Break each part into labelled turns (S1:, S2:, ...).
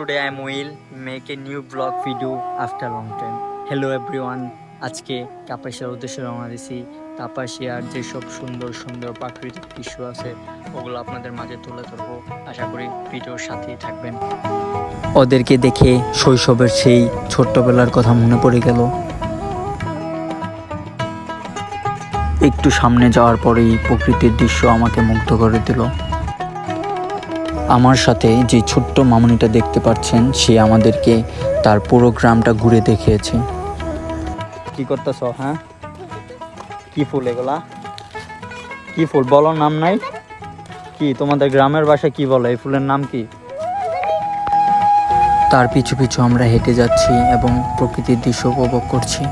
S1: Today I will make a new vlog video after a long time. Hello everyone. আজকে কাপাসিয়ার উদ্দেশ্যে রওনা দিছি। কাপাসিয়ার যেসব সুন্দর সুন্দর প্রাকৃতিক দৃশ্য আছে ওগুলো আপনাদের মাঝে তুলে ধরবো। আশা করি ভিডিওর সাথেই থাকবেন। ওদেরকে দেখে শৈশবের সেই ছোট্টবেলার কথা মনে পড়ে গেল। একটু সামনে যাওয়ার পরেই প্রকৃতির দৃশ্য আমাকে মুগ্ধ করে দিল। আমার সাথে যে ছোট্ট মামুনিটা দেখতে পাচ্ছেন, সে আমাদেরকে তার পুরো গ্রামটা ঘুরে দেখিয়েছে। কি করতেছ? হ্যাঁ, কি ফুল এগুলা? কি ফুল বলো, নাম নাই? কি তোমাদের গ্রামের ভাষায় কি বলে এই ফুলের নাম কি? তার পিছু পিছু আমরা হেঁটে যাচ্ছি এবং প্রকৃতির দৃশ্য উপভোগ করছি।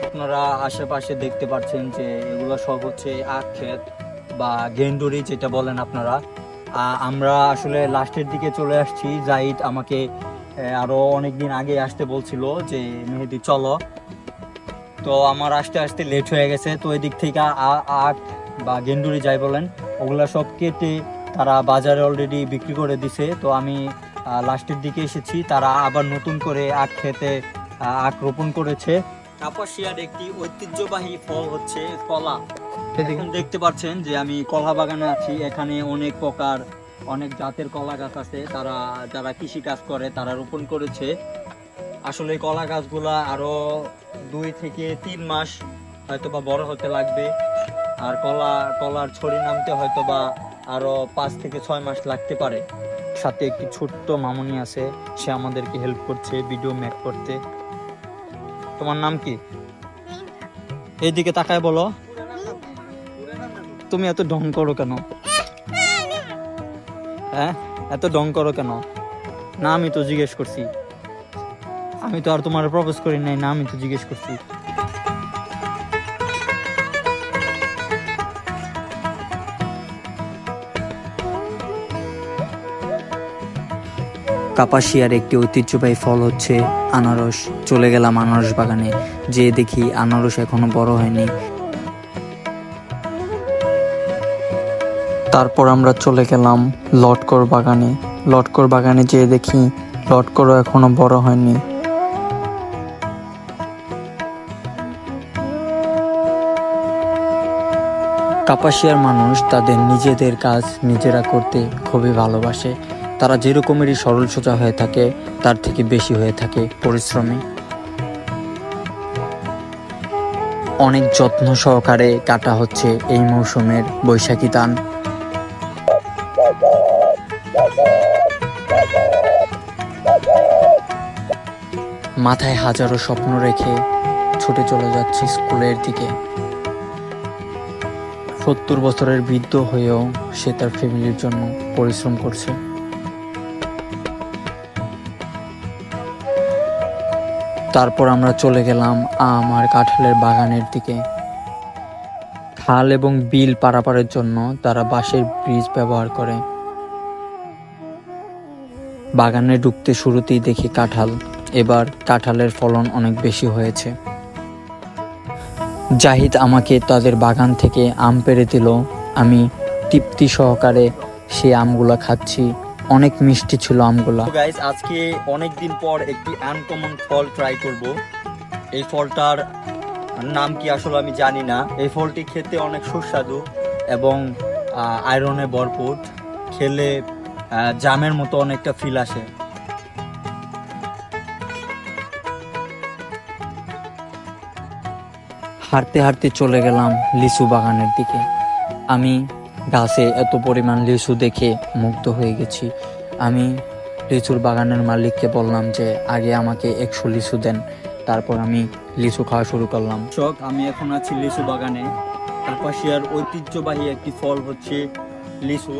S1: আপনারা আশেপাশে দেখতে পাচ্ছেন যে এগুলো সব হচ্ছে আখ ক্ষেত বা গেন্ডুরি যেটা বলেন আপনারা। আমরা আসলে লাস্টের দিকে চলে আসছি। জাহিদ আমাকে আরো অনেকদিন আগে আসতে বলছিল যে মেহেদি চলো, তো আমার আসতে আসতে লেট হয়ে গেছে। তো এদিক থেকে আখ বা গেন্ডুরি যাই বলেন, ওগুলা সব কেটে তারা বাজারে অলরেডি বিক্রি করে দিছে। তো আমি লাস্টের দিকে এসেছি। তারা আবার নতুন করে আখ খেতে আখ রোপণ করেছে। কাপাসিয়ার একটি ঐতিহ্যবাহী ফল হচ্ছে কলা। এখন দেখতে পাচ্ছেন যে আমি কলা বাগানে আছি। এখানে অনেক প্রকার অনেক জাতের কলা গাছ আছে। যারা কৃষি কাজ করে তারা রোপণ করেছে। আসলে কলা গাছগুলা আরো 2 থেকে 3 মাস হয়তোবা বড় হতে লাগবে। আর কলার ছড়ি নামতে হয়তোবা আরো 5 থেকে 6 মাস লাগতে পারে। সাথে একটি ছোট্ট মামুনি আছে, সে আমাদেরকে হেল্প করছে ভিডিও মেক করতে। তোমার নাম কি? এইদিকে তাকায় বলো। তুমি এত ঢং করো কেন? হ্যাঁ, এত ঢং করো কেন? না, আমি তো জিজ্ঞেস করছি। আমি তো আর তোমার প্রপোজ করি নাই। না, আমি তো জিজ্ঞেস করছি। কাপাসিয়ার একটি ঐতিহ্যবাহী ফল হচ্ছে আনারস। চলে গেলাম আনারস বাগানে, যে দেখি আনারস এখনো বড় হয়নি। তারপর আমরা চলে গেলাম লটকর বাগানে। লটকর বাগানে যেয়ে দেখি লটকরও এখনো বড় হয়নি। কাপাসিয়ার মানুষ তাদের নিজেদের কাজ নিজেরা করতে খুবই ভালোবাসে। তারা যেরকমেরই সরল সোজা হয়ে থাকে, তার থেকে বেশি হয়ে থাকে পরিশ্রমী। অনেক যত্ন সহকারে কাটা হচ্ছে এই মৌসুমের বৈশাখী ধান। মাথায় হাজারো স্বপ্ন রেখে ছুটে চলে যাচ্ছে স্কুলের দিকে। 70 বছরের বৃদ্ধ হয়েও সে তার ফ্যামিলির জন্য পরিশ্রম করছে। তারপর আমরা চলে গেলাম আম আর কাঁঠালের বাগানের দিকে। খাল এবং বিল পারাপারের জন্য তারা বাঁশের ব্রিজ ব্যবহার করে। বাগানে ঢুকতে শুরুতেই দেখি কাঁঠাল। এবার কাঁঠালের ফলন অনেক বেশি হয়েছে। জাহিদ আমাকে তাদের বাগান থেকে আম পেড়ে দিল। আমি তৃপ্তি সহকারে সেই আমগুলা খাচ্ছি। অনেক মিষ্টি ছিল আমগুলা। গাইস, আজকে অনেক দিন পর একটি আনকমন ফল ট্রাই করব। এই ফলটার নাম কি আসলে আমি জানি না। এই ফলটি খেতে অনেক সুস্বাদু এবং আয়রনে ভরপুর। খেলে জামের মতো অনেকটা ফিল আসে। হাঁটতে হাঁটতে চলে গেলাম লিচু বাগানের দিকে। আমি গাছে এত পরিমাণ লিচু দেখে মুগ্ধ হয়ে গেছি। আমি লিচুর বাগানের মালিককে বললাম যে আগে আমাকে 100 লিচু দেন, তারপর আমি লিচু খাওয়া শুরু করলাম। আমি এখন আছি লিচু বাগানে। কাপাসিয়ার ঐতিহ্যবাহী একটি ফল হচ্ছে লিচু।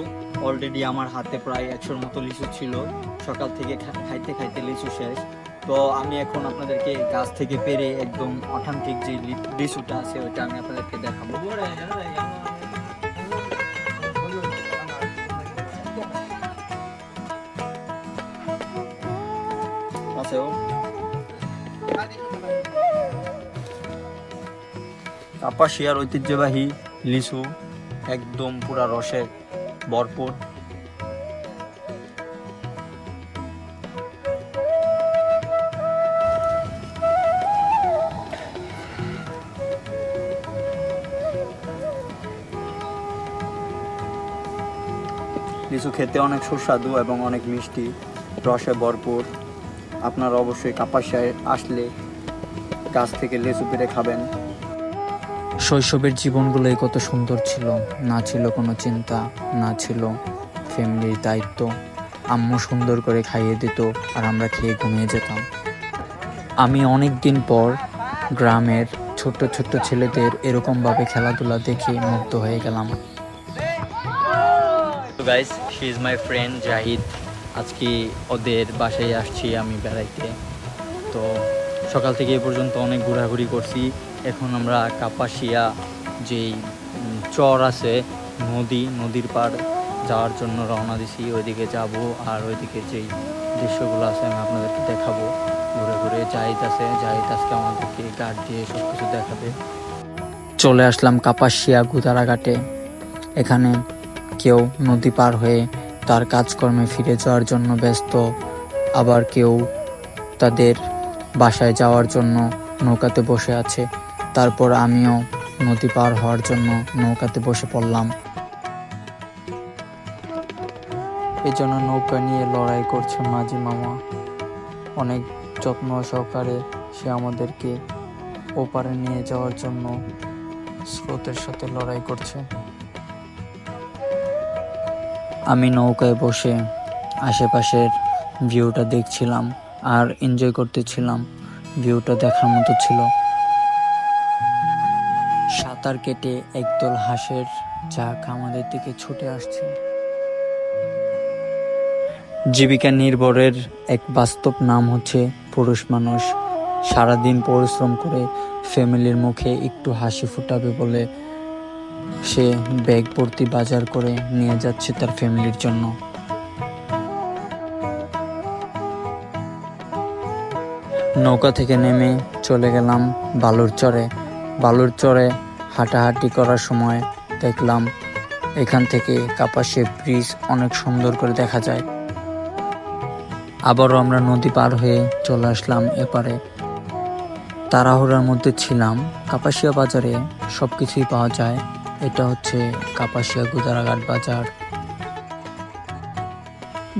S1: অলরেডি আমার হাতে প্রায় 100-র মতো লিচু ছিল। সকাল থেকে খাইতে খাইতে লিচু শেষ। তো আমি এখন আপনাদেরকে গাছ থেকে পেরে একদম অথেন্টিক যে লিচুটা আছে ওইটা আমি আপনাদেরকে দেখাবো। কাপাসিয়ার ঐতিহ্যবাহী লিচু একদম পুরা রসে ভরপুর। লিচু খেতে অনেক সুস্বাদু এবং অনেক মিষ্টি, রসে ভরপুর। আপনারা অবশ্যই কাপাসিয়ায় আসলে গাছ থেকে লিচু পেড়ে খাবেন। শৈশবের জীবনগুলোই কত সুন্দর ছিল, না ছিল কোনো চিন্তা, না ছিল ফ্যামিলির দায়িত্ব। আম্মু সুন্দর করে খাইয়ে দিত আর আমরা খেয়ে ঘুমিয়ে যেতাম। আমি অনেক দিন পর গ্রামের ছোট্ট ছোট্ট ছেলেদের এরকমভাবে খেলাধুলা দেখে মুগ্ধ হয়ে গেলাম। Guys, she is my friend Zahid. আজকে ওদের বাসায় আসছি আমি বেড়াইতে। তো সকাল থেকে এ পর্যন্ত অনেক ঘোরাঘুরি করছি। এখন আমরা কাপাসিয়া যেই চর আছে, নদীর পাড় যাওয়ার জন্য রওনা দিছি। ওইদিকে যাব আর ওইদিকে যেই দৃশ্যগুলো আছে আমি আপনাদেরকে দেখাবো ঘুরে ঘুরে। জাহিদ আজকে আমাদেরকে গার্ড দিয়ে সব কিছু দেখাবে। চলে আসলাম কাপাসিয়া গুদারাঘাটে। এখানে কেউ নদী পার হয়ে তার কাজকর্মে ফিরে যাওয়ার জন্য ব্যস্ত, আবার কেউ তাদের বাসায় যাওয়ার জন্য নৌকাতে বসে আছে। তারপর আমিও নদী পার হওয়ার জন্য নৌকাতে বসে পড়লাম। এই জন্য নৌকা নিয়ে লড়াই করছে মাঝি মামা। অনেক যত্ন সহকারে সে আমাদেরকে ওপারে নিয়ে যাওয়ার জন্য স্রোতের সাথে লড়াই করছে। আমি নৌকায় বসে আশেপাশের ভিউটা দেখছিলাম আর এনজয় করতেছিলাম। ভিউটা দেখার মতো ছিল। সাঁতার কেটে একদল হাঁসের ঝাঁক আমাদের দিকে ছুটে আসছে। জীবিকা নির্ভরের এক বাস্তব নাম হচ্ছে পুরুষ মানুষ। সারাদিন পরিশ্রম করে ফ্যামিলির মুখে একটু হাসি ফুটাবে বলে সে ব্যাগ ভর্তি বাজার করে নিয়ে যাচ্ছে তার ফ্যামিলির জন্য। নৌকা থেকে নেমে চলে গেলাম বালুর চরে হাঁটাহাঁটি করার সময় দেখলাম এখান থেকে কাপাসিয়া ব্রিজ অনেক সুন্দর করে দেখা যায়। আবারও আমরা নদী পার হয়ে চলে আসলাম এপারে। তাড়াহুড়ার মধ্যে ছিলাম। কাপাসিয়া বাজারে সব কিছুই পাওয়া যায়। এটা হচ্ছে কাপাসিয়া গুদারাঘাট বাজার।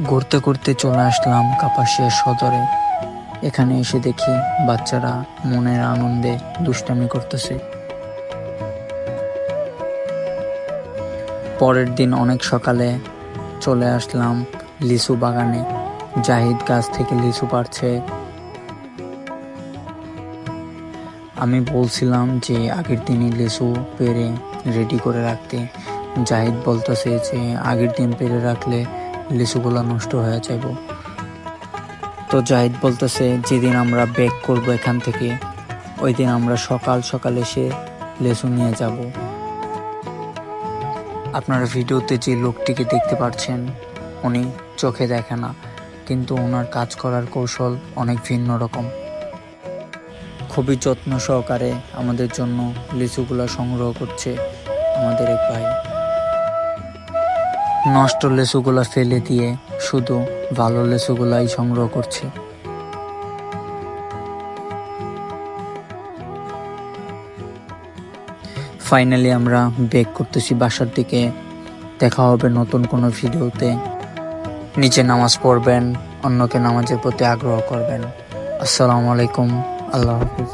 S1: ঘুরতে ঘুরতে চলে আসলাম কাপাসিয়া সদরে। এখানে এসে দেখি বাচ্চারা মনের আনন্দে দুষ্টামি করতেছে। পরের দিন অনেক সকালে চলে আসলাম লিচু বাগানে। জাহিদ গাছ থেকে লিচু পাড়ছে। আমি বলছিলাম যে আগের দিনই লিচু পেড়ে রেডি করে রাখতে। জাহিদ বলতেছে যে আগের দিন পেড়ে রাখলে লিচুগুলো নষ্ট হয়ে যাব। তো জাহিদ বলতেছে যেদিন আমরা ব্যাক করব এখান থেকে, ওই দিন আমরা সকাল সকাল এসে লিচু নিয়ে যাব। আপনারা ভিডিওতে যে লোকটিকে দেখতে পাচ্ছেন উনি চোখে দেখে না, কিন্তু ওনার কাজ করার কৌশল অনেক ভিন্ন রকম। খুবই যত্ন সহকারে আমাদের জন্য লিচুগুলা সংগ্রহ করছে আমাদের এক ভাই। নষ্ট লিচুগুলা ফেলে দিয়ে শুধু ভালো লিচুগুলাই সংগ্রহ করছে। ফাইনালি আমরা ব্যাক করতেছি বাসার দিকে। দেখা হবে নতুন কোনো ভিডিওতে। নিজে নামাজ পড়বেন, অন্যকে নামাজের প্রতি আগ্রহ করবেন। আসসালামু আলাইকুম, আল্লাহ হাফিজ।